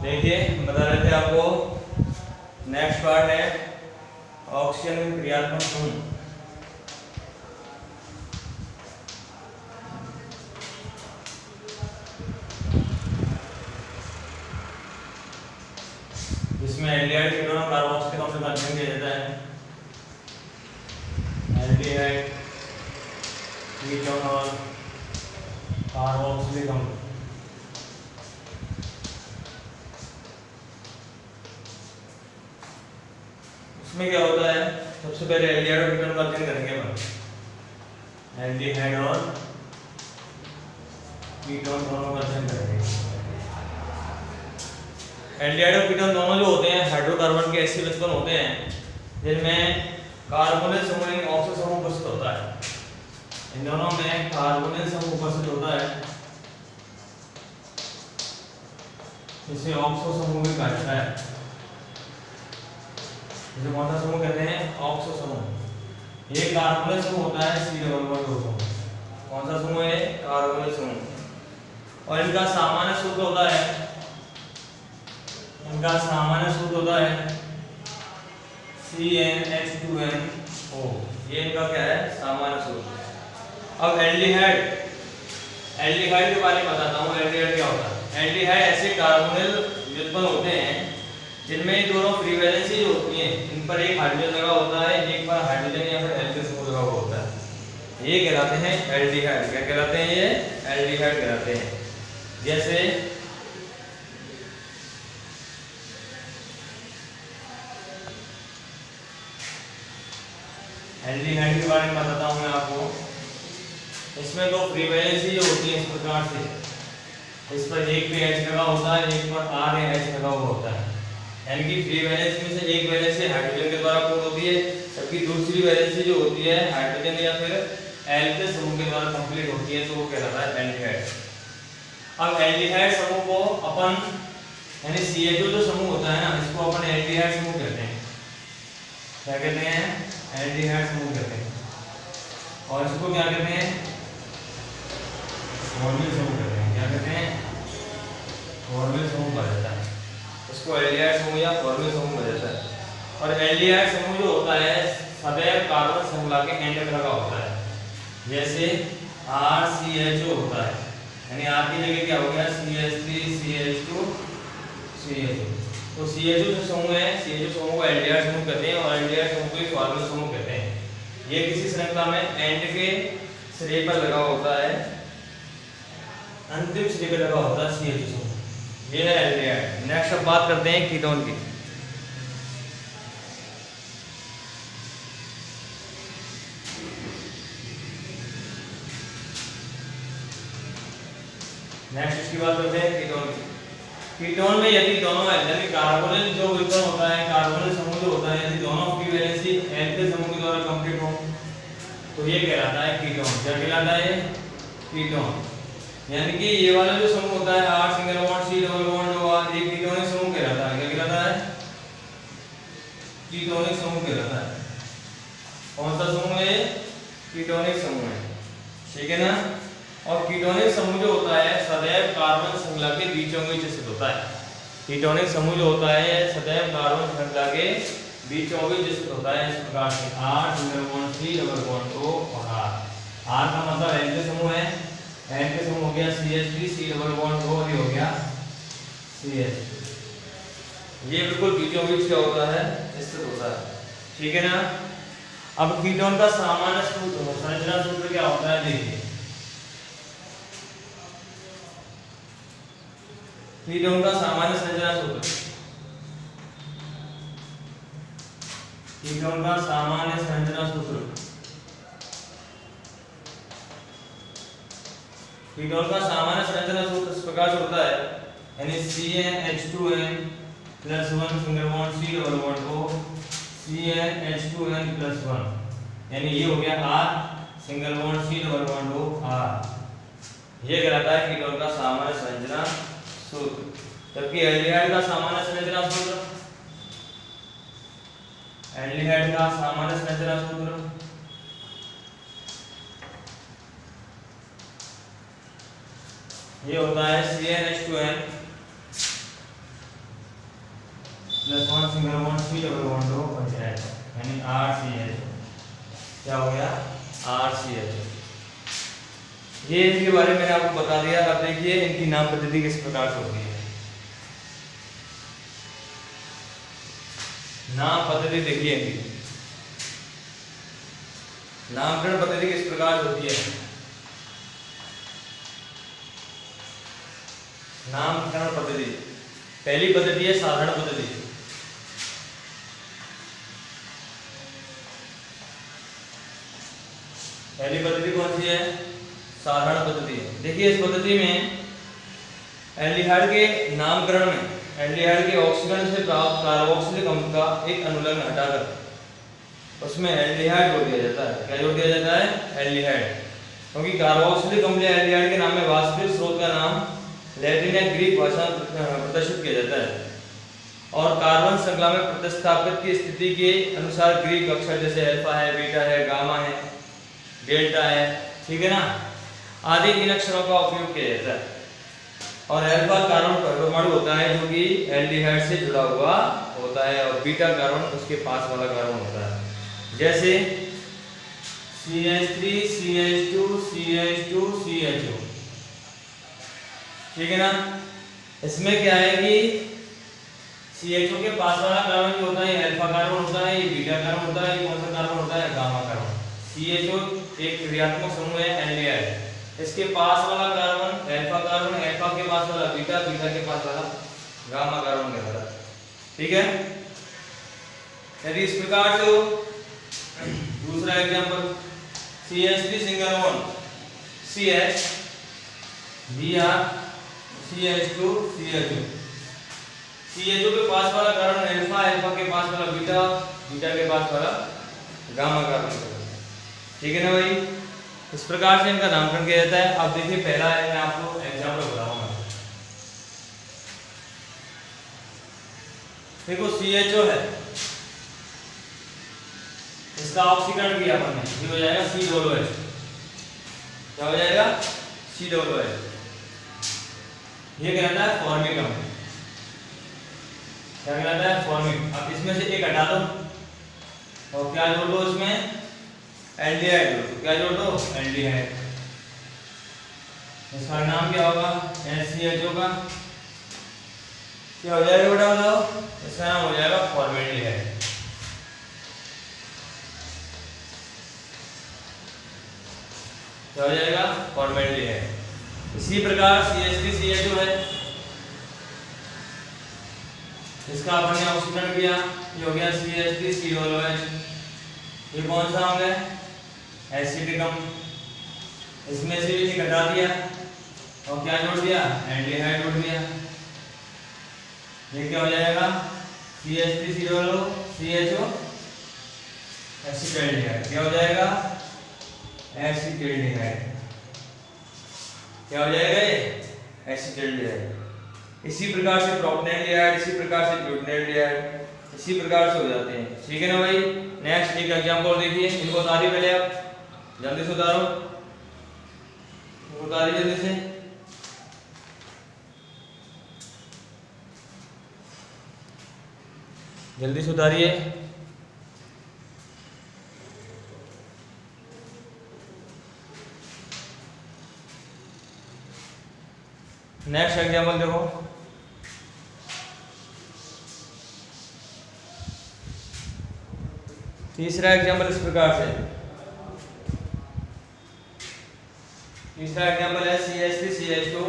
देखिए बता रहे थे आपको, नेक्स्ट पार्ट है ऑक्सीजन में क्रियात्मक समूह। जिसमें एल्डिहाइड कीटोन और कार्बोक्सिलिक अम्ल का अध्ययन किया जाता है। एल्डिहाइड कीटोन और कार्बोक्सिलिक अम्ल। इसमें क्या होता है, सबसे पहले एल्डिहाइड और कीटोन का अध्ययन करेंगे अपन। एल्डिहाइड और कीटोन दोनों का अध्ययन करेंगे। एल्डिहाइड और कीटोन दोनों जो होते हैं हाइड्रोकार्बन के ऐसे उत्पन्न होते हैं जिनमें कार्बोनिल समूह यानी ऑक्सो समूह उपस्थित होता है। इन दोनों में कार्बोनिल समूह उपस्थित होता है, इसे ऑक्सो समूह भी कहा जाता है। इसे कौन सा समूह कहते हैं? ऑक्सो समूह। ये कार्बोनिल समूह होता है C++। कौन सा समूह है? कार्बोनिल समूह। और इनका सामान्य सूत्र होता है, CnH2nO। ये इनका क्या है? सामान्य सूत्र। अब एल्डिहाइड के बारे में बताता हूँ। एल्डिहाइड क्या होता है? एल्डिहाइड ऐसे कार्बोनिल व्युत्पन्न होते हैं जिनमें दोनों फ्री वैलेंसी जो होती हैं, इन पर एक हाइड्रोजन लगा होता है, एक पर हाइड्रोजन या फिर एल्किल समूह लगा हुआ होता है। ये कहलाते हैं एल्डिहाइड। क्या कहलाते हैं? ये एल्डिहाइड कहलाते हैं। जैसे एल्डिहाइड के बारे में बताता हूं मैं आपको। इसमें दो फ्री वैलेंसी जो होती है इस प्रकार से, इस पर एक पे H लगा होता है, एक पर R या H लगा हुआ होता है। यानी कि फ्री वैलेंसी में से एक वैलेंसी हाइड्रोजन के द्वारा पूर्ण होती है, जबकि दूसरी वैलेंसी जो होती है हाइड्रोजन या फिर एल्किल समूह के द्वारा कंप्लीट होती है, तो वो कहलाता है एल्डिहाइड। अब एल्डिहाइड समूह को अपन यानी CH2 जो समूह होता है ना, इसको अपन एल्डिहाइड समूह कहते हैं। क्या कहते हैं? एल्डिहाइड समूह कहते हैं। और इसको क्या कहते हैं? फॉर्मिल समूह कहते हैं। क्या कहते हैं? फॉर्मिल समूह कहा जाता है। इसको एल्डिहाइड समूह या फॉर्मिल समूह कहा जाता है। और एल्डिहाइड समूह जो होता है सदैव कार्बन श्रृंखला के एंड में लगा होता है। जैसे RCHO होता है, यानी R की जगह क्या हो गया? CH3 CH2 CH2। तो CH2 जो समूह है, CH2 समूह को एल्डिहाइड समूह कहते हैं और एल्डिहाइड समूह को फॉर्मिल समूह कहते हैं। ये किसी श्रृंखला में एंड के सिरे पर लगा होता है, अंतिम सिरे पर लगा होता है CH2 समूह। ये है एल्डिहाइड। नेक्स्ट अब बात करते हैं कीटोन की। नेक्स्ट इसकी बात करते हैं कीटोन की। कीटोन में यदि दोनों यानी कार्बोनिल जो उत्पन्न होता है, कार्बोनिल समूह जो होता है, यदि दोनों फ्री वैलेंसी एल्किल समूह के द्वारा कंप्लीट हो, तो ये कहलाता है कीटोन। क्या कहलाता है? कीटोन। यानी कि ये वाला जो समूह होता है R single bond C double bond जो ये कीटोनिक समूह कहलाता है। क्या कहलाता है? कीटोनिक समूह कहलाता है। कौन सा समूह है? कीटोनिक समूह है। ठीक है ना? और कीटोनिक समूह जो होता है सदैव कार्बन श्रृंखला के बीचों बीच स्थित होता है। कीटोनिक समूह जो होता है सदैव कार्बन श्रृंखला के बीचों बीच स्थित होता है। इस प्रकार से R single bond C double bond O और R का मतलब एल्किल समूह है। एल्किल समूह हो गया CH3 C double bond O, ये हो गया CH2। ये बिल्कुल बीचों बीच क्या होता है? स्थित होता है। ठीक है ना? अब कीटोन का सामान्य सूत्र संरचना सूत्र क्या होता है? देखिए, कीटोन का सामान्य संरचना सूत्र, कीटोन का सामान्य संरचना सूत्र, कीटोन का सामान्य संरचना सूत्र इस प्रकार से होता है, यानी CnH2n+1 single bond C double bond O, CnH2n+1, यानी ये हो गया R single bond C double bond O R। ये कहलाता है कीटोन का सामान्य संरचना सूत्र। जबकि एल्डिहाइड का सामान्य संरचना सूत्र, एल्डिहाइड का सामान्य संरचना सूत्र ये होता है CnH2n single bond C double bond हो बन जाएगा, यानी RCH। क्या हो गया? RCH। ये इनके बारे में मैंने आपको बता दिया। अब देखिए इनकी नाम पद्धति किस प्रकार से होती है। नाम पद्धति देखिए इनकी नामकरण पद्धति किस प्रकार से होती है। नामकरण पद्धति, पहली पद्धति है साधारण पद्धति। पहली पद्धति कौन सी है? साधारण पद्धति। देखिए इस पद्धति में एल्डिहाइड के नामकरण में एल्डिहाइड के ऑक्सीकरण से प्राप्त कार्बोक्सिलिक अम्ल का एक अनुलग्न हटाकर उसमें एल्डिहाइड जोड़ दिया जाता है। क्या जोड़ दिया जाता है? एल्डिहाइड। क्योंकि कार्बोक्सिलिक अम्ल या एल्डिहाइड के नाम में वास्तविक स्रोत का नाम लैटिन या ग्रीक भाषा में प्रदर्शित किया जाता है और कार्बन श्रृंखला में प्रतिस्थापित की स्थिति के अनुसार ग्रीक अक्षर जैसे अल्फा है, बीटा है, गामा है, डेल्टा है, ठीक है ना, आदि इन अक्षरों का उपयोग किया जाता है। और अल्फा कार्बन परमाणु होता है जो कि एल्डिहाइड से जुड़ा हुआ होता है और बीटा कार्बन उसके पास वाला कार्बन होता है। जैसे CH3 CH2 CH2 CHO, ठीक है ना। इसमें क्या है कि CHO के पास वाला कार्बन जो होता है अल्फा कार्बन होता है, ये बीटा कार्बन होता है, ये कौन सा कार्बन होता है? Gamma carbon. CHO एक क्रियात्मक समूह है एल्डिहाइड, इसके पास वाला कार्बन अल्फा कार्बन, अल्फा के पास वाला बीटा, बीटा के पास वाला गामा कार्बन कहलाता है, ठीक है। यदि इस प्रकार से हो, दूसरा example CH3 single bond CH Br CH2 CHO, CHO के पास वाला कार्बन अल्फा, अल्फा के पास वाला बीटा, बीटा के पास वाला गामा कार्बन, ठीक है ना भाई। इस प्रकार से इनका नामकरण किया जाता है। अब देखिए पहला है, मैं आपको एग्जांपल बताऊंगा। देखो CHO है, इसका ऑक्सीकरण किया अपन ने, ये हो जाएगा COOH। क्या हो जाएगा? COOH। ये कहलाता है फॉर्मिक अम्ल। क्या कहलाता है? फॉर्मिक। अब इसमें से एक हटा दो और क्या जोड़ दो? इसमें एल्डिहाइड जोड़ दो। क्या जोड़ दो? एल्डिहाइड। इसका नाम क्या होगा? NaCH होगा। क्या हो जाएगा बेटा बताओ? इसका नाम हो जाएगा फॉर्मेल्डिहाइड। क्या हो जाएगा? फॉर्मेल्डिहाइड। इसी प्रकार CH3 CHO है, इसका अपन ने ऑक्सीकरण किया, ये हो गया CH3 COOH। ये कौन सा अम्ल है? एसिटिक अम्ल। इसमें से भी घटा दिया और क्या जोड़ दिया? एल्डिहाइड जोड़ दिया। ये क्या हो जाएगा? CH3 CHO acetaldehyde. क्या हो जाएगा? एसिटाल्डिहाइड। क्या हो जाएगा? ये एसिटाल्डिहाइड। इसी प्रकार से प्रोपेनॉल्डिहाइड, इसी प्रकार से ब्यूटेनॉल्डिहाइड, इसी प्रकार से हो जाते हैं, ठीक है ना भाई। नेक्स्ट एक एग्जांपल देखिए, इनको उतारिए पहले, आप जल्दी से उतारो, उतारिए जल्दी से। जल्दी से उतारिए। नेक्स्ट एग्जांपल देखो, तीसरा एग्जांपल इस प्रकार से, तीसरा एग्जांपल है CH3 CH2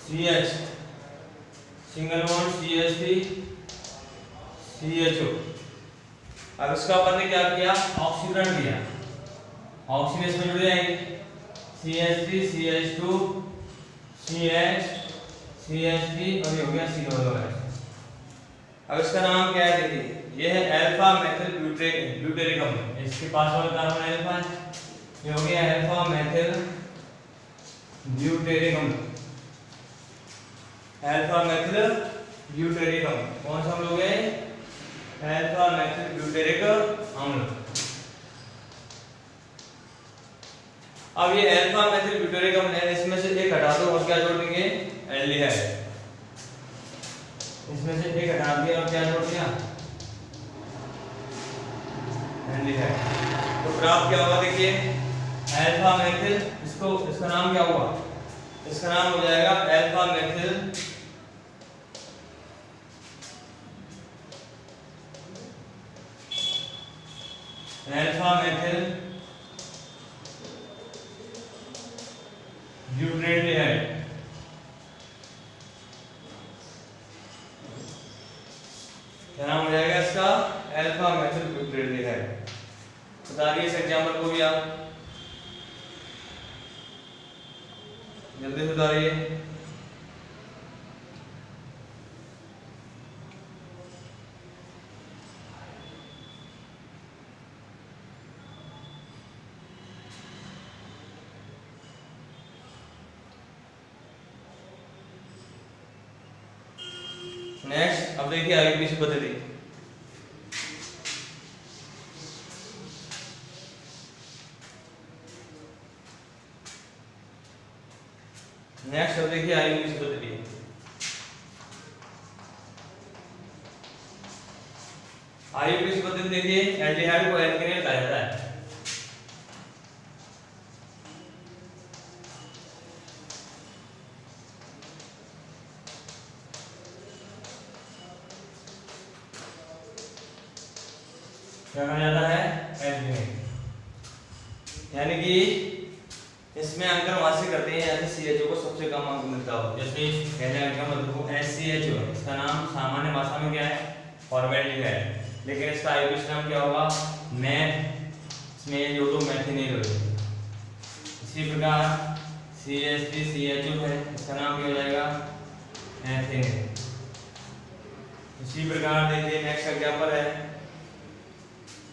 CH single bond CH3 CHO। अब इसका अपन ने क्या किया? ऑक्सीकरण किया, ऑक्सीजन इसमें जुड़ जाएंगे, CH3 CH2 CH CH3 और ये हो गया COOH। अब इसका नाम क्या है? देखिए ये है अल्फा मेथिल ब्यूटेरिक अम्ल, इसके पास वाला कार्बन अल्फा है, ये हो गया अल्फा मेथिल ब्यूटेरिक अम्ल। अल्फा मेथिल ब्यूटेरिक अम्ल कौन सा अम्ल हो गया? अल्फा मेथिल ब्यूटेरिक अम्ल। अब ये अल्फा मेथिल ब्यूटेरिक अम्ल है, इसमें से एक हटा दो और क्या जोड़ देंगे? एल्डिहाइड। इसमें से एक हटा दिया और क्या जोड़ दिया, एल्डिहाइड। तो प्राप्त क्या होगा देखिए, अल्फा मेथिल, इसका नाम क्या हुआ, इसका नाम हो जाएगा अल्फा मेथिल ब्यूटेल्डिहाइड। क्या नाम हो जाएगा इसका, अल्फा मेथिल ब्यूटेल्डिहाइड। बताइए इस एग्जाम्पल को भी आप जल्दी से बताइए। नेक्स्ट अब देखिए आईयूपीएसी पद्धति। नेक्स्ट अब देखिए आईयूपीएसी पद्धति। आईयूपीएसी पद्धति देखिए, एल्डिहाइड को एल्केन कहा जाता है। क्या कहा जाता है, एल्केन। यानी कि इसमें अंक वासी करते हैं, जैसे CHO को सबसे कम अंक मिलता हो। जैसे पहले अंक का मतलब SCHO, इसका नाम सामान्य भाषा में क्या है, फॉर्मेल्डिहाइड, लेकिन इसका आईयूपीएसी नाम क्या होगा, मैथ, इसमें जो तो मैथिनिल होगा। इसी प्रकार CH3CHO है, इसका नाम क्या हो जाएगा, एथिलीन। इसी प्रकार देखिए नेक्स्ट एग्जांपल है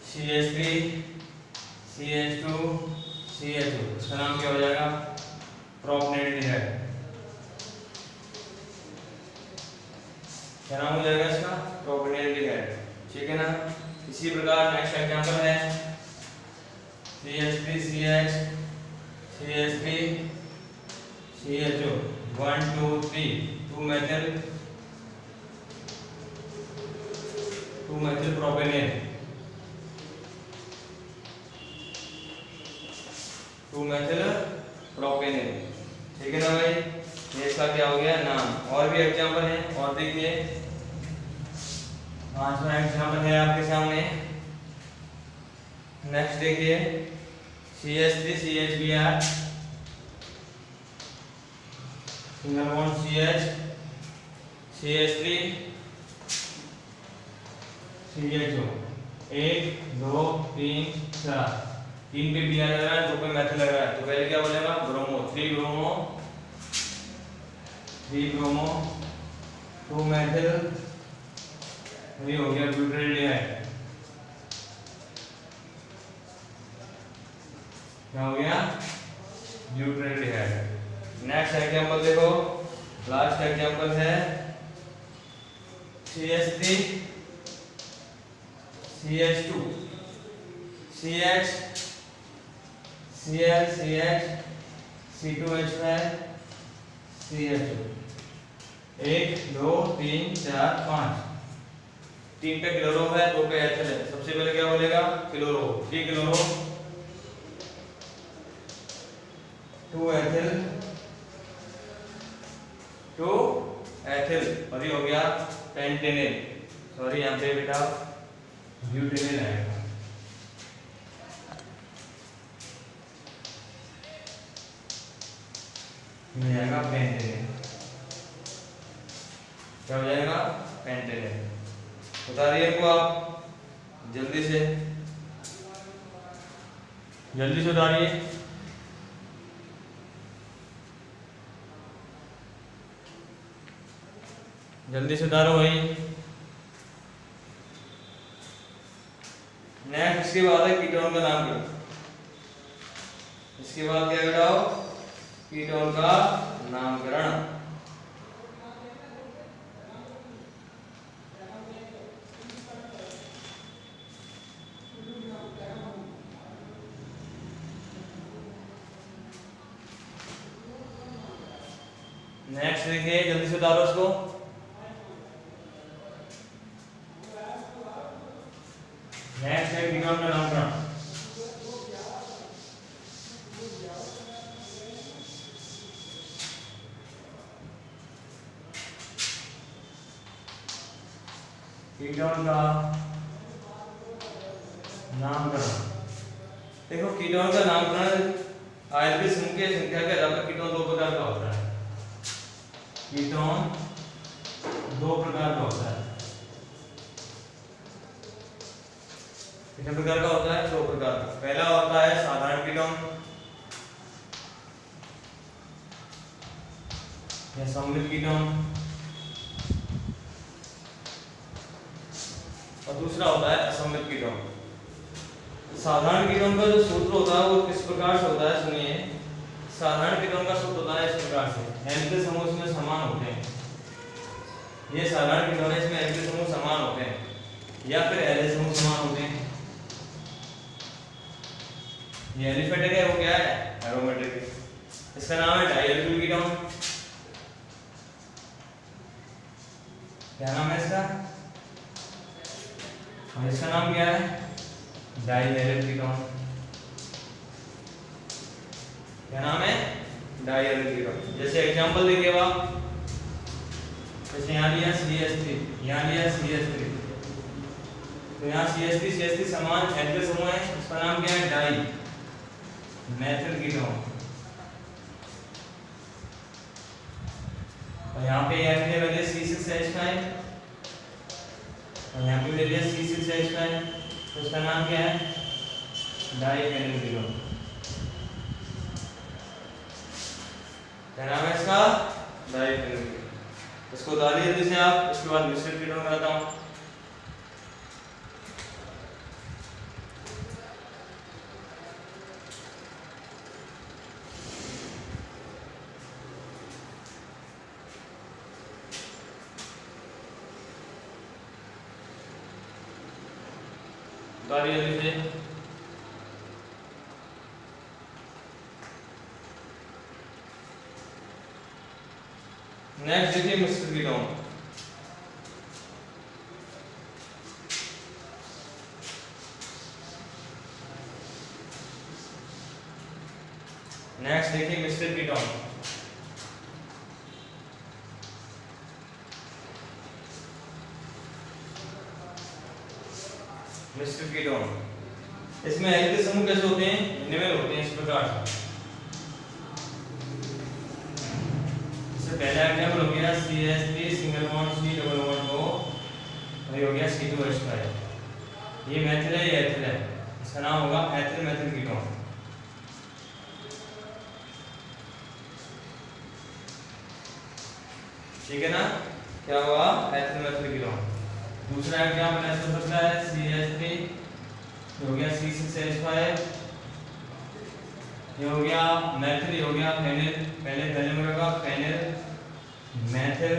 CH3 CH2 CHO, इसका नाम क्या हो जाएगा, प्रोपेनॉइड। क्या नाम हो जाएगा इसका, प्रोपेनॉइड। ठीक है ना। इसी प्रकार नेक्स्ट एग्जांपल है CH3CH CH3 CHO 1 2 3 2 methyl प्रोपेनेल, 2 methyl प्रोपेनेल। ठीक है ना भाई, ये इसका क्या हो गया नाम। और भी एग्जांपल है, और देखिए 5वां एग्जांपल है आपके सामने। नेक्स्ट देखिए CH3 CHBr single bond CH CH3 CHO 1 2 3 4, 3 पे Br लग रहा है, 2 पे मेथिल लग रहा है, तो पहले क्या बोलेगा, ब्रोमो 3 ब्रोमो 2 मेथिल, ये हो गया ब्यूटेल्डिहाइड। क्या हो गया, ब्यूटेल्डिहाइड। नेक्स्ट एग्जांपल देखो, लास्ट एग्जांपल है CH3 CH2 CH Cl CH C2H5 CHO 1 2 3 4 5, 3 पे क्लोरो है, 2 पे एथिल है। सबसे पहले क्या बोलेगा, क्लोरो, 3 क्लोरो 2 एथिल 2 एथिल, और ये हो गया पेंटेनिल। सॉरी यहाँ पे बेटा ब्यूटेनिल आएगा। ये आएगा पेंटेनिल। क्या हो जाएगा, पेंटेनिल। उतारिए इनको आप जल्दी से उतारिए। जल्दी से उतारो भाई। नेक्स्ट इसके बाद है कीटोन का नामकरण। इसके बाद क्या बताओ, कीटोन का नामकरण। नेक्स्ट देखिए, जल्दी से उतारो इसको। का नामकरण। कीटोन का नामकरण। देखो कीटोन का नामकरण आयन के समूह की संख्या के आधार पर कीटोन दो प्रकार का होता है। कीटोन दो प्रकार का होता है। कितने प्रकार का होता है? दो प्रकार का। पहला होता है साधारण कीटोन या सम्मिलित कीटोन, और दूसरा होता है असम्मिलित कीटोन। साधारण कीटोन का जो सूत्र होता है वो किस प्रकार से होता है, सुनिए। साधारण कीटोन का सूत्र होता है इस प्रकार से, N के समूह इसमें समान होते हैं। ये साधारण कीटोन है, इसमें N के समूह समान होते हैं या फिर L समूह समान होते हैं। ये एलिफेटिक है, वो क्या है? एरोमेटिक है। इसका नाम है डायल्यूल कीटोन। क्या नाम है इसका? और इसका नाम क्या है? डाइलेरिक कीटोन। क्या नाम है? डाइलेरिक कीटोन। जैसे एग्जांपल देखिए आप, जैसे यहाँ लिया CH3, यहाँ लिया CH3, तो यहाँ CH3 समान N के समूह है, इसका नाम क्या है? Dimethyl ketone. और यहाँ पे N के बदले C6H5 और यहाँ पे ले लिया C6H5, तो इसका नाम क्या है? Diphenyl ketone. क्या नाम है इसका? Diphenyl ketone. इसको उतारिए जल्दी से आप, इसके बाद मिश्रित कीटोन कराता हूँ। उतारिए जल्दी से। नेक्स्ट देखिए मिश्रित कीटोन। नेक्स्ट देखिए मिश्रित कीटोन। मिश्रित कीटोन, इसमें L के समूह कैसे होते हैं? निम्न होते हैं इस प्रकार से। इससे पहला एग्जांपल हो गया CH3 single bond C double bond O, और ये हो गया C2H5। ये मैथिल है, ये एथिल है, इसका नाम होगा एथिल मैथिल कीटोन। ठीक है ना? क्या हुआ? Ethyl Maithil ketone. दूसरा एग्जांपल ऐसा हो सकता है CH3, हो गया C6H5, ये हो गया मैथिल, ये हो गया फेनिल, पहले में होगा phenyl methyl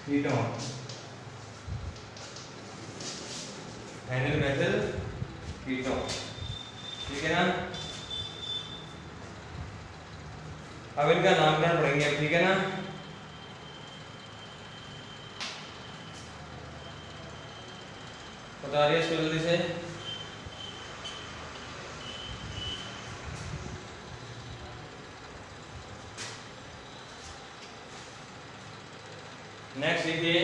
ketone, phenyl methyl ketone. ठीक है ना? अब इनका नामकरण पढ़ेंगे, ठीक है ना? बता रही है इसको जल्दी से। नेक्स्ट देखिए,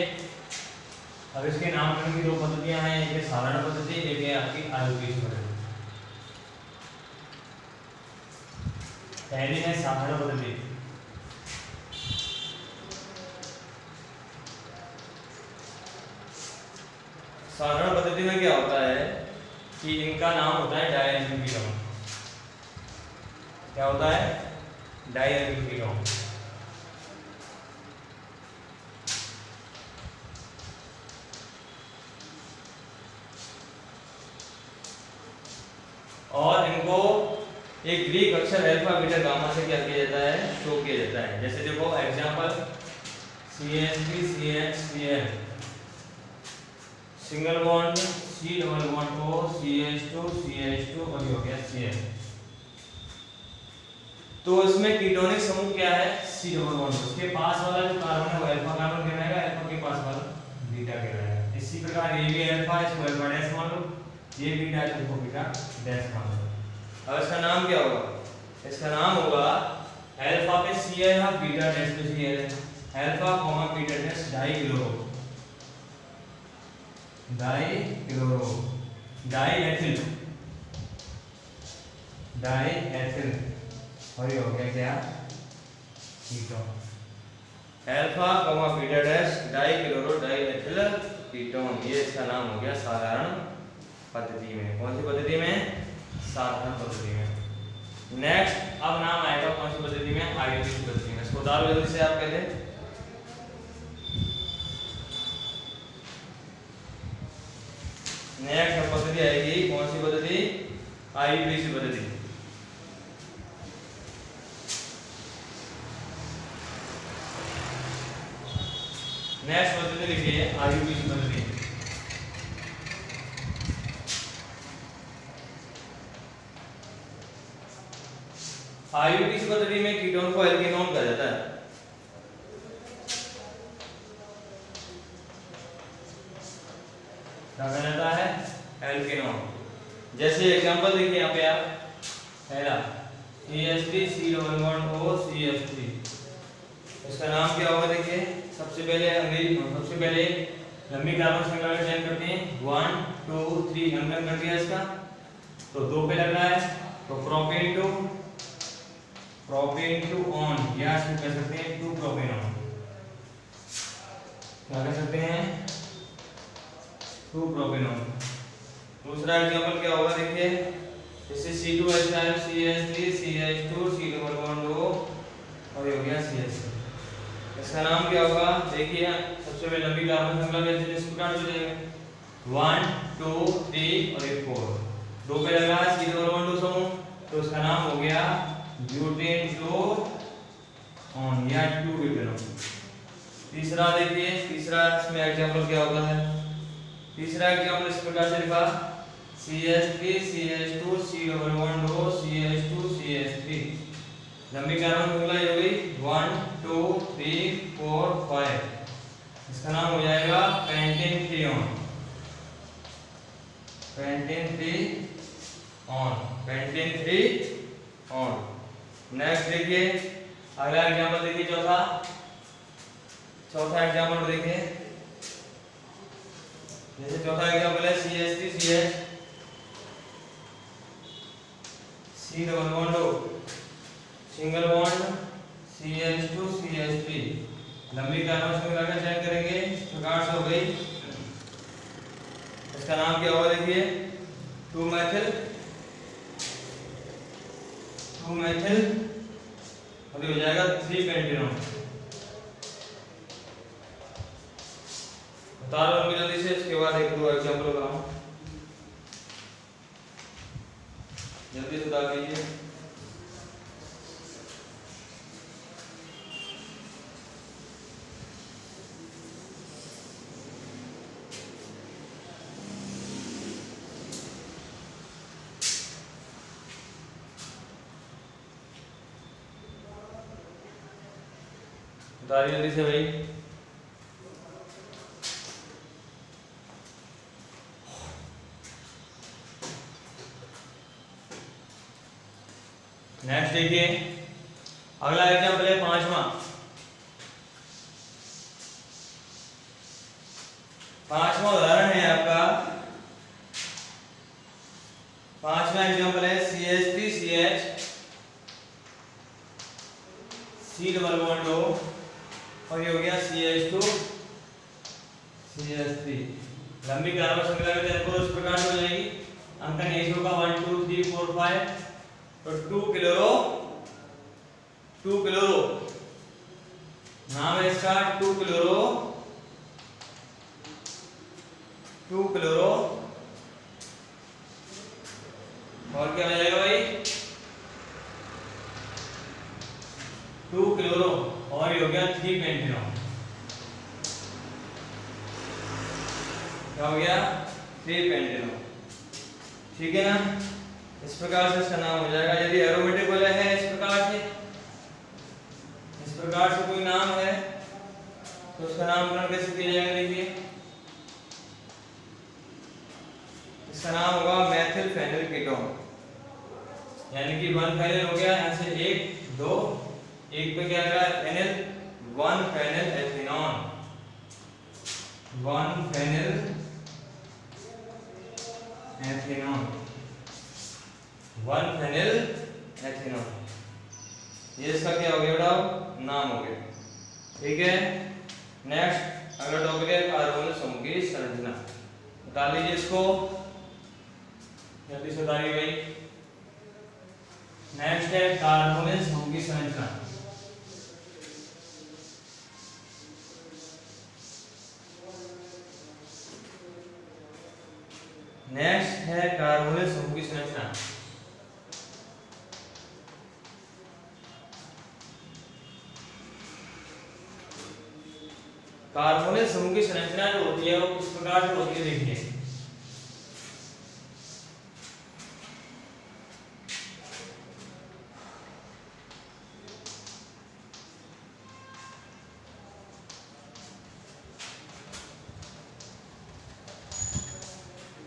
अब इसके नामकरण की दो पद्धतियां हैं, एक है साधारण पद्धति, एक है आपकी आयोगिक पद्धति। पहली है साधारण पद्धति। साधारण पद्धति में क्या होता है कि इनका नाम होता है डायल्यूल कीटोन। क्या होता है? डायल्यूल कीटोन। और इनको एक ग्रीक अक्षर अल्फा बीटा गामा से क्या किया जाता है? शो किया जाता है। जैसे देखो example CH3CH3Cl single bond C double bond O CH2 और ये हो गया Cl। तो इसमें कीटोनिक समूह क्या है? C double bond. उसके पास वाला जो कार्बन है वो अल्फा कार्बन कहलाएगा, अल्फा के पास वाला बीटा कहलाएगा। इसी प्रकार ये भी अल्फा, इसको अल्फा डैश मान लो, ये बीटा है तो इसको बीटा डैश मान लो। अब इसका नाम क्या होगा? इसका नाम होगा अल्फा पे Cl है, बीटा डैश पे Cl है, alpha comma beta dash die chloro die ethyl और ये हो गया क्या? Ketone. Alpha comma beta dash die chloro die ethyl ketone, ये इसका नाम हो गया साधारण पद्धति में। कौन सी पद्धति में? साधारण पद्धति में। नेक्स्ट अब नाम आएगा कौन सी पद्धति में? आयोडीन पद्धति में। इसको उतारो जल्दी से आप पहले। नेक्स्ट पद्धति आएगी कौन सी पद्धति? आईयूपीएसी पद्धति। नेक्स्ट पद्धति लिखिए आईयूपीएसी पद्धति। आईयूपीएसी पद्धति में कीटोन को एल्केनॉन कहा जाता है। क्या कहा जाता है? एल्केनॉन। जैसे एग्जांपल देखिए यहाँ पे आप, पहला CH3COO3, इसका नाम क्या होगा? देखिए सबसे पहले लंबी कार्बन श्रृंखला का चयन करते हैं। 1 2 3 अंकन कर दिया इसका, तो 2 पे लग रहा है, तो प्रोपेन टू ऑन, या इसको कह सकते हैं 2 प्रोपेनॉन। क्या कह सकते हैं? 2 प्रोपेनॉन। दूसरा एग्जांपल क्या होगा? देखिए जैसे C2H5 CH3 CH2 C double bond O और ये हो गया CH। इसका नाम क्या होगा? देखिए सबसे पहले लंबी कार्बन श्रृंखला के इस प्रकार हो जाएगा 1 2 3 और ये 4, 2 पे लगा C डबल बॉन्ड O समूह, तो इसका नाम हो गया ब्यूटेन टू ऑन या 2 ब्यूटेनॉन। तीसरा देखिए, तीसरा इसमें एग्जांपल क्या होता है? तीसरा एग्जांपल इस प्रकार से लिखा CH3 CH2 C double bond O CH2 CH3, लंबी कार्बन श्रृंखला हो गई 1 2 3 4 5, इसका नाम हो जाएगा पेंटेन 3 ऑन। नेक्स्ट देखिए अगला एग्जांपल देखिए, चौथा एग्जांपल देखिए। जैसे चौथा एग्जांपल है CH3 CH C double bond O single bond CH2 CH3, लंबी कार्बन श्रृंखला का चयन करेंगे, इस प्रकार से हो गई। इसका नाम क्या होगा? देखिए 2 मेथिल और ये हो जाएगा 3 पेंटेनॉन। उतारो जल्दी से, इसके बाद 1-2 एग्जांपल बताऊं, जल्दी से उतार लीजिए। उतारिए जल्दी से भाई। नेक्स्ट देखिए अगला एग्जांपल है पांचवा उदाहरण है आपका। पांचवा एग्जांपल है CH3 CH C double bond O और ये हो गया CH2 CH3, लंबी कार्बन श्रृंखला के तहत इस प्रकार से हो जाएगी। अंकन एच होगा 1 2 3 4 5, तो 2 क्लोरो नाम है इसका 2 क्लोरो और क्या हो जाएगा भाई? 2 क्लोरो और ये हो गया 3 पेंटेनॉन। क्या हो गया? 3 पेंटेनॉन। ठीक है ना? इस प्रकार से इसका नाम हो जाएगा। यदि एरोमेटिक वाला है इस प्रकार से कोई नाम है तो उसका नामकरण कैसे किया जाएगा? देखिए इसका नाम होगा मेथिल फेनिल कीटोन, यानी कि 1 फेनिल हो गया, यहाँ से 1 2 1 पे क्या लगा फेनिल, 1 फेनिल एथेनॉन, 1 फेनिल एथेनॉन, 1 फेनिल एथेनॉन। ये इसका क्या हो गया बेटा, नाम हो गया। ठीक है, नेक्स्ट अगला टॉपिक है कार्बोनिल समूह की संरचना। बता लीजिए इसको, जल्दी से बताइए भाई। नेक्स्ट है कार्बोनिल समूह की संरचना। नेक्स्ट है कार्बोनिल समूह की संरचना। कार्बोनिल समूह की संरचना जो होती है वो किस प्रकार से होती है, देखिए।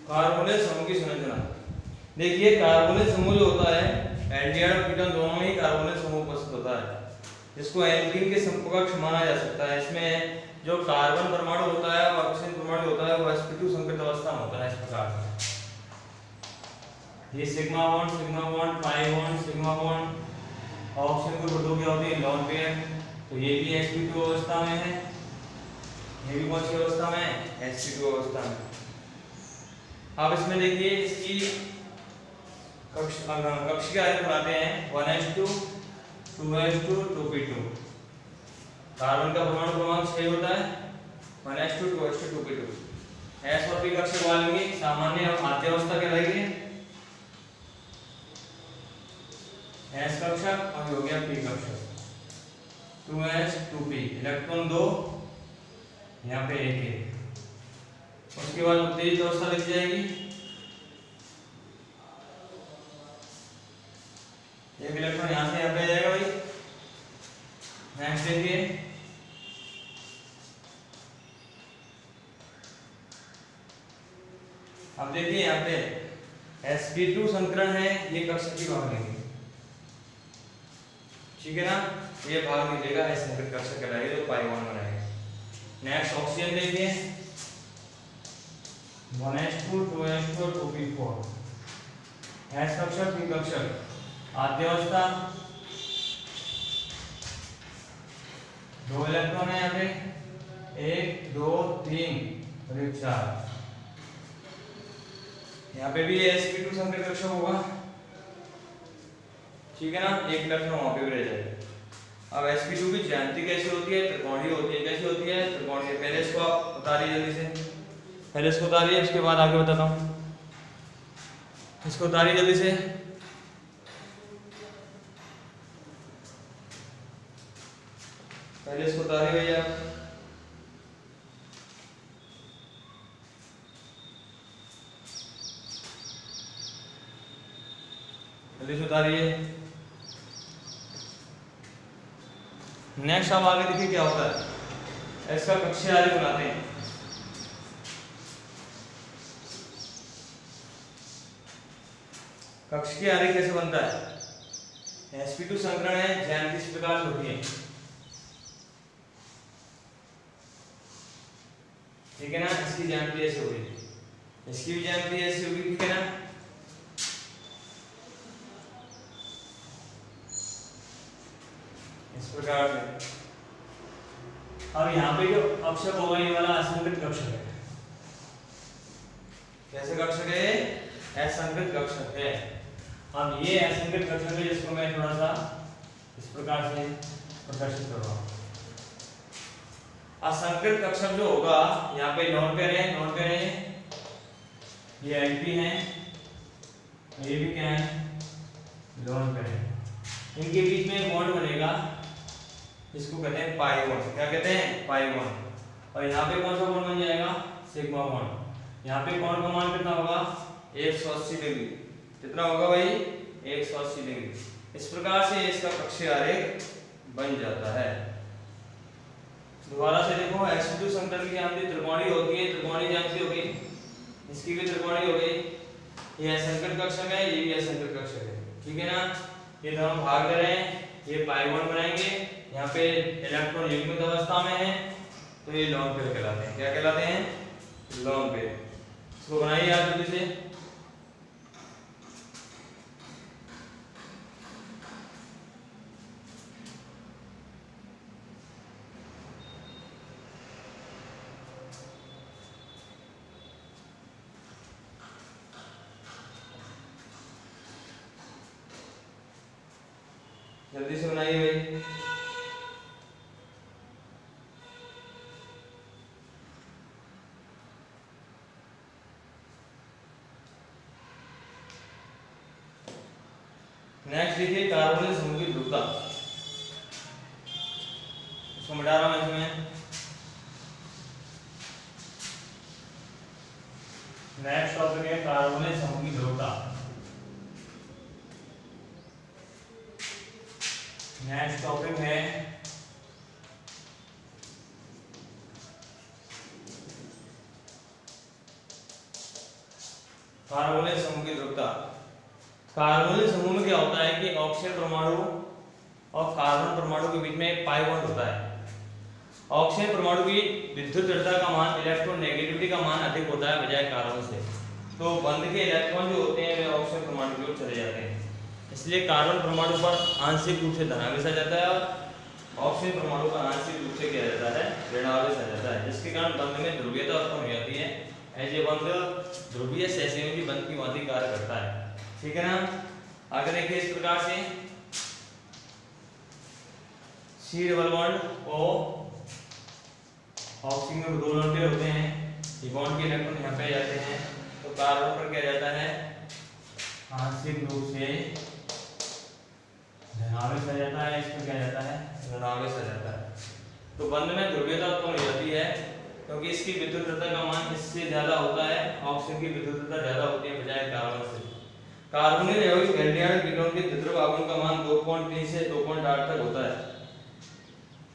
कार्बोनिल समूह की संरचना देखिए, कार्बोनिल समूह जो होता है एल्डिहाइड और कीटोन दोनों में ही कार्बोनिल समूह उपस्थित होता है, जिसको एल्कीन के समकक्ष माना जा सकता है। इसमें जो कार्बन परमाणु होता है और ऑक्सीजन परमाणु होता है वो sp2 संकरित अवस्था में होता है। इस प्रकार से ये sigma bond pi bond sigma bond oxygen को प्रोटो क्या होती है लोन पेयर, तो ये भी sp2 अवस्था में है, ये भी कौन सी अवस्था में है, sp2 अवस्था में। अब इसमें देखिए इसकी कक्ष के आरेख बनाते हैं 1s2 2s2 2p2। कार्बन का परमाणु क्रमांक 6 होता है, 1s2 2s2 2p2। s और p कक्षक वालेंगे सामान्य आद्य अवस्था कहलाएगी, s कक्षक और हो गया p कक्षक, 2s 2p, इलेक्ट्रॉन 2 यहाँ पे 1 है। उसके बाद उत्तेजित अवस्था लिख जाएगी, एक इलेक्ट्रॉन यहाँ से यहाँ पे जाएगा भाई। नेक्स्ट देखिए, अब देखिए यहाँ पे sp2 संकरण है, ये कक्षक की भाग लेंगे, ठीक है ना, ये भाग नहीं लेगा, इस संकरित कक्षक कहलाएगा जो पाई बॉन्ड बनाएगा। नेक्स्ट ऑक्सीजन देखिए 1s2 2s2 2p4, s कक्षक p कक्षक, आद्य अवस्था 2 इलेक्ट्रॉन है यहाँ पे, 1 2 3 और 1 4। यहाँ पे भी sp2 संकरित कक्षक होगा, ठीक है ना, 1 इलेक्ट्रॉन वहां पे भी रह जाएगा। अब sp2 की ज्यामिति कैसी होती है, त्रिकोणीय होती है। कैसी होती है, त्रिकोणीय। पहले इसको आप बता लीजिए जल्दी से, पहले इसको उतारिए, उसके बाद आगे बताता हूँ। इसको उतारिए जल्दी से, पहले इसको उतारिए भैया। जल्दी से उतारिए। नेक्स्ट अब आगे देखिए क्या होता है, इसका कक्षीय आरेख बनाते हैं। कक्षीय आरेख कैसे बनता है, sp2 संकरण है, ज्यामिति इस प्रकार से होती है, ठीक है ना। इसकी ज्यामिति ऐसे होगी, इसकी भी ज्यामिति ऐसी होगी, ठीक है ना। इस प्रकार से अब यहाँ पे जो कक्षक होगा ये वाला असंकृत कक्षक है। कैसे कक्षक है, असंकृत कक्षक है। अब ये असंकृत कक्षक है जिसको मैं थोड़ा सा इस प्रकार से प्रदर्शित कर रहा हूँ। असंकृत कक्षक जो होगा, यहाँ पे नॉन पेयर है, नॉन पेयर है, ये एल्पी है, ये भी क्या है, लोन पेयर है। इनके बीच में एक बॉन्ड बनेगा, इसको कहते हैं पाई बॉन्ड। क्या कहते हैं, पाई बॉन्ड। और यहाँ पे कौन सा बॉन्ड बन जाएगा, सिग्मा बॉन्ड। यहाँ पे कोण का मान कितना होगा, 180 डिग्री। कितना होगा भाई, 180 डिग्री। इस प्रकार से इसका कक्षीय आरेख बन जाता है। दोबारा से देखो, sp2 संकरण की ज्यामिति त्रिकोणीय होती है, त्रिकोणीय ज्यामिति होगी, इसकी भी त्रिकोणीय हो गई। ये असंकर कक्षक है, ये भी असंकर कक्षक है, ठीक है ना। ये दोनों भाग ले रहे हैं, ये पाई बॉन्ड बनाएंगे, यहाँ पे इलेक्ट्रॉन युग्मित अवस्था में है, तो ये लोन पेयर कहलाते हैं। क्या कहलाते हैं? Lone pair. इसको बनाइए आप जल्दी से। जल्दी से बनाइए भाई। नेक्स्ट देखिए कार्बोनिल समूह की ध्रुवता, इसको मिटा रहा हूं इसमें। नेक्स्ट टॉपिक है कार्बोनिल समूह की ध्रुवता। नेक्स्ट टॉपिक है कार्बोनिल समूह की ध्रुवता। कार्बोनिल समूह में क्या होता है कि ऑक्सीजन परमाणु और कार्बन परमाणु के बीच में एक पाई बॉन्ड होता है। ऑक्सीजन परमाणु की विद्युत जड़ता का मान, इलेक्ट्रॉन नेगेटिविटी का मान अधिक होता है बजाय कार्बन से, तो बंध के इलेक्ट्रॉन जो होते हैं वे ऑक्सीजन परमाणु की ओर चले जाते हैं, इसलिए कार्बन परमाणु पर आंशिक रूप से धनावेश आ जाता है और ऑक्सीजन परमाणु पर आंशिक रूप से क्या जाता है? ऋणावेश आ जाता है, जिसके कारण बंध में ध्रुवीयता उत्पन्न हो जाती है। ऐसे बंध ध्रुवीय सहसंयोजी बंध की भांति कार्य करता है, ठीक है ना। आगे देखिए इस प्रकार से C double bond O oxygen में दो लोन पेयर होते हैं, ये बॉन्ड के इलेक्ट्रॉन यहाँ पे आ जाते हैं, तो कार्बन पर क्या जाता है? आंशिक रूप से धनावेश आ जाता है, इसमें क्या जाता है? ऋणावेश आ जाता है, तो बंध में ध्रुवीयता उत्पन्न हो जाती है, क्योंकि इसकी विद्युत ऋणता का मान इससे ज्यादा होता है, ऑक्सीजन की विद्युत ऋणता ज्यादा होती है बजाय कार्बन से। कार्बोनिल यौगिक एल्डिहाइड कीटोन के द्विध्रुव आघूर्ण का मान 2.3 से 2.8 तक होता है।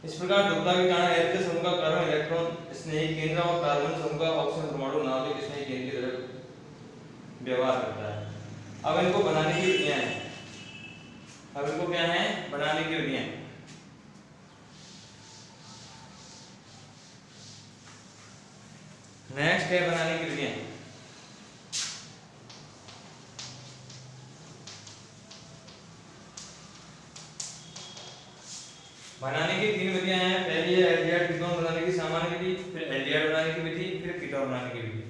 इस प्रकार ध्रुवता के कारण एल्डिहाइड समूह का कार्बन इलेक्ट्रॉन स्नेही केंद्र और कार्बन समूह का ऑक्सीजन परमाणु नाभिक स्नेही केंद्र की तरफ व्यवहार करता है। अब इनको बनाने की विधियां हैं। अब इनको क्या है? बनाने की विधियां। नेक्स्ट है बनाने की विधियां। बनाने की तीन विधियां हैं। पहली है एल्डिहाइड कीटोन बनाने की सामान्य विधि, फिर एल्डिहाइड बनाने की विधि, फिर कीटोन बनाने की विधि।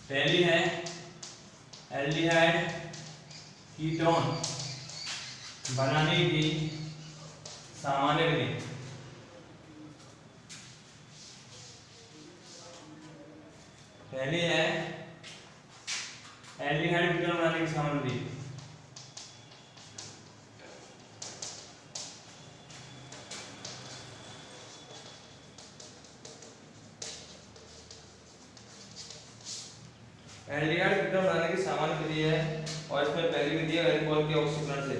पहली है एल्डिहाइड कीटोन बनाने की सामान्य विधि। पहली है एल्डिहाइड कीटोन बनाने की सामान्य विधि। एल्डिहाइड कीटोन बनाने की सामान्य विधि है और इसमें पहली विधि है अल्कोहल के ऑक्सीकरण से।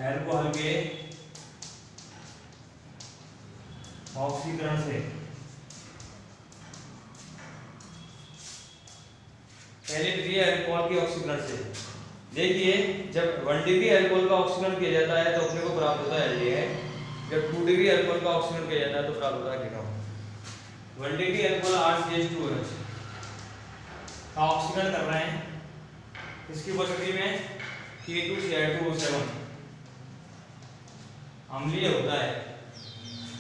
अल्कोहल के ऑक्सीकरण से पहली विधि है अल्कोहल के ऑक्सीकरण से। देखिए जब 1 डिग्री अल्कोहल का ऑक्सीकरण किया जाता है तो अपने को प्राप्त होता है एल्डिहाइड, जब 2 डिग्री अल्कोहल का ऑक्सीकरण किया जाता है तो प्राप्त होता है कीटोन। 1 डिग्री अल्कोहल RCH2OH का ऑक्सीकरण कर रहे हैं, इसकी उपस्थिति में K2Cl2O7 अम्लीय होता है।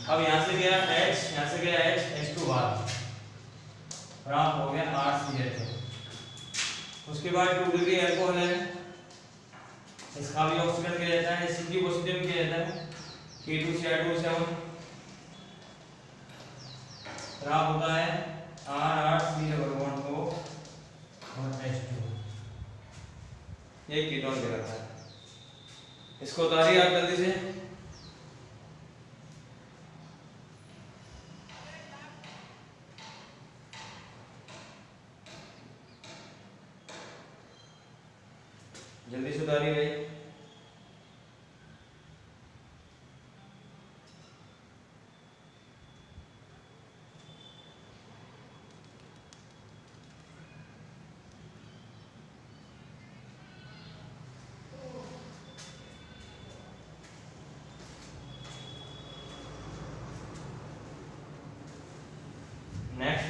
अब यहाँ से गया H, यहाँ से गया H, H2 बाहर, प्राप्त हो गया RCH। उसके बाद 2 डिग्री अल्कोहल है, इसका भी ऑक्सीकरण किया जाता है, इसकी उपस्थिति में किया जाता है K2Cl2O7, प्राप्त होता है R8CH2 और H2। ये कीटोन कहलाता है। इसको उतारिए आप जल्दी से। जल्दी से उतारिए भाई।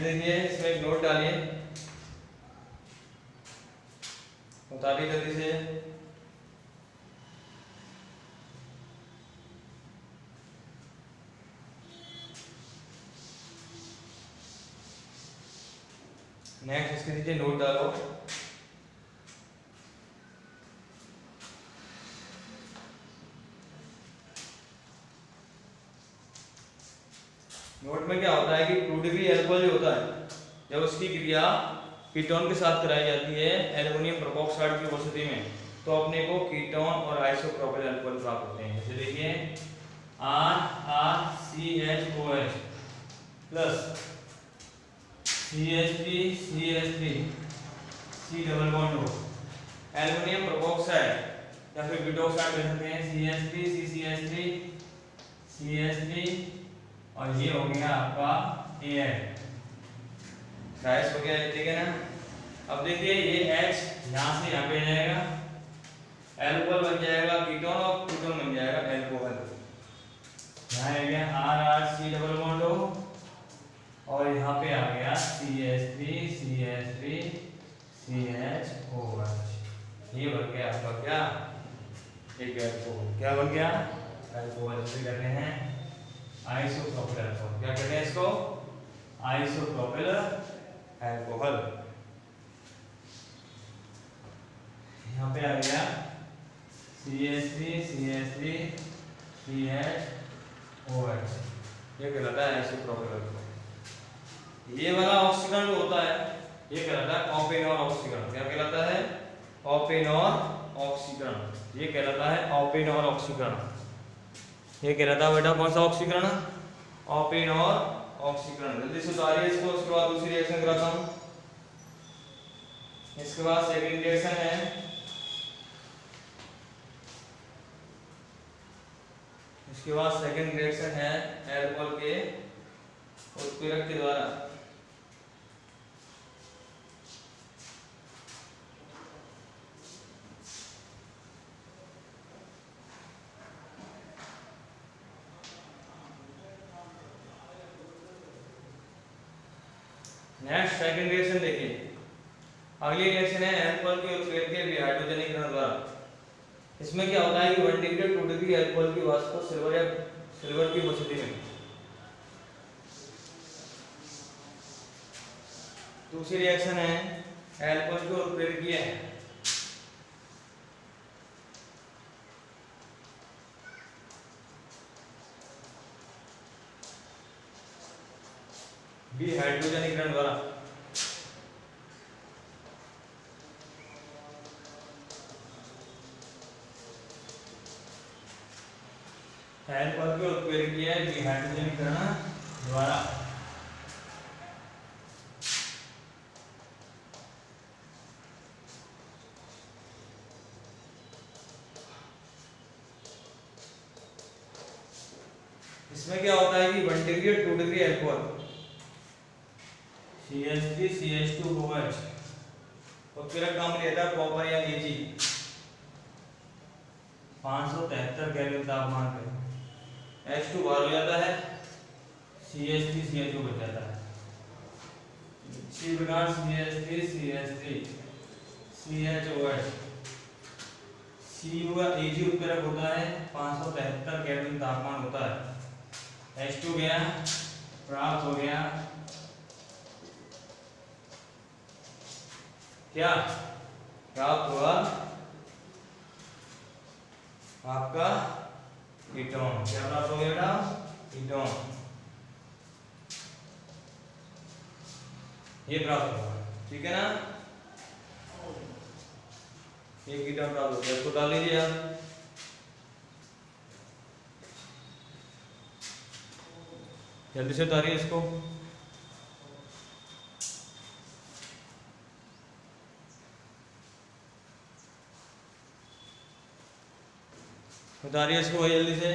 देखिए, इसमें एक नोट डालिए, उतारिए जल्दी से। नेक्स्ट इसके नीचे नोट डालो। नोट में क्या होता है कि 2 डिग्री अल्कोहल जो होता है, जब उसकी क्रिया कीटोन के साथ कराई जाती है एल्युमिनियम प्रोपॉक्साइड की उपस्थिति में, तो अपने को कीटोन और आइसोप्रोपिल अल्कोहल प्राप्त होते हैं। जैसे देखिए RrCHOH plus CH3 CH3 C double bond हो, एल्युमिनियम प्रोपॉक्साइड या फिर ब्यूटॉक्साइड कह सकते हैं, CH3 CCH3 CH3, और ये हो गया आपका AN राइस हो गया, ठीक है ना। अब देखिए ये H यहाँ से यहाँ पे आ जाएगा, एल्कोहल बन जाएगा कीटोन और कीटोन बन जाएगा एल्कोहल। यहाँ आ गया RrC डबल बॉन्ड हो, और यहाँ पे आ गया CH3 CH3 CHOH, ये बन गया आपका क्या, एक एल्कोहल। क्या बन गया, एल्कोहल। इसे कहते हैं आइसोप्रोपिल अल्कोहल। क्या कहते हैं इसको, आइसोप्रोपिल अल्कोहल। यहाँ पे आ गया CH3 CH3 CHOH, ये कहलाता है आइसोप्रोपिल अल्कोहल। ये वाला ऑक्सीकरण जो होता है ये कहलाता है ऑपेनॉर ऑक्सीकरण। क्या कहलाता है, ऑपेनॉर ऑक्सीकरण। ये कहलाता है ऑपेनॉर ऑक्सीकरण। ये कहलाता है बेटा कौन सा ऑक्सीकरण, ऑपेनॉर ऑक्सीकरण। जल्दी से उतारिए इसको, उसके बाद दूसरी रिएक्शन कराता हूं। इसके बाद सेकंड रिएक्शन है, इसके बाद सेकंड रिएक्शन है एल्कोहल के उत्प्रेरक के द्वारा। नेक्स्ट सेकंड रिएक्शन देखिए, अगली रिएक्शन है एल्कोहल के उत्प्रेरक के विहाइड्रोजनीकरण द्वारा। इसमें क्या होता है कि 1 डिग्री 2 डिग्री एल्कोहल की वाष्प सिल्वर या सिल्वर की उपस्थिति में। दूसरी रिएक्शन है एल्कोहल के उत्प्रेरकीय, विहाइड्रोजनीकरण द्वारा। एल्कोहल के उत्प्रेरकीय विहाइड्रोजनीकरण द्वारा। इसमें क्या होता है कि 1 डिग्री और 2 डिग्री एल्कोहल CH3 CH2OH उत्प्रेरक नाम लेता है कॉपर या Ag 573 केल्विन तापमान पे H2 बाहर हो जाता है, CH3 CH2 बच जाता है। इसी प्रकार CH3 CH3 CHOH Cu का Ag उत्प्रेरक होता है, 573 केल्विन तापमान होता है। H2 गया, प्राप्त हो गया क्या, प्राप्त हुआ आपका कीटोन। क्या प्राप्त हो गया बेटा, कीटोन। ये प्राप्त हुआ, ठीक है ना, ये कीटोन प्राप्त हो गया। इसको डाल लीजिए आप, जल्दी से उतारिए इसको। उतारिए इसको जल्दी से।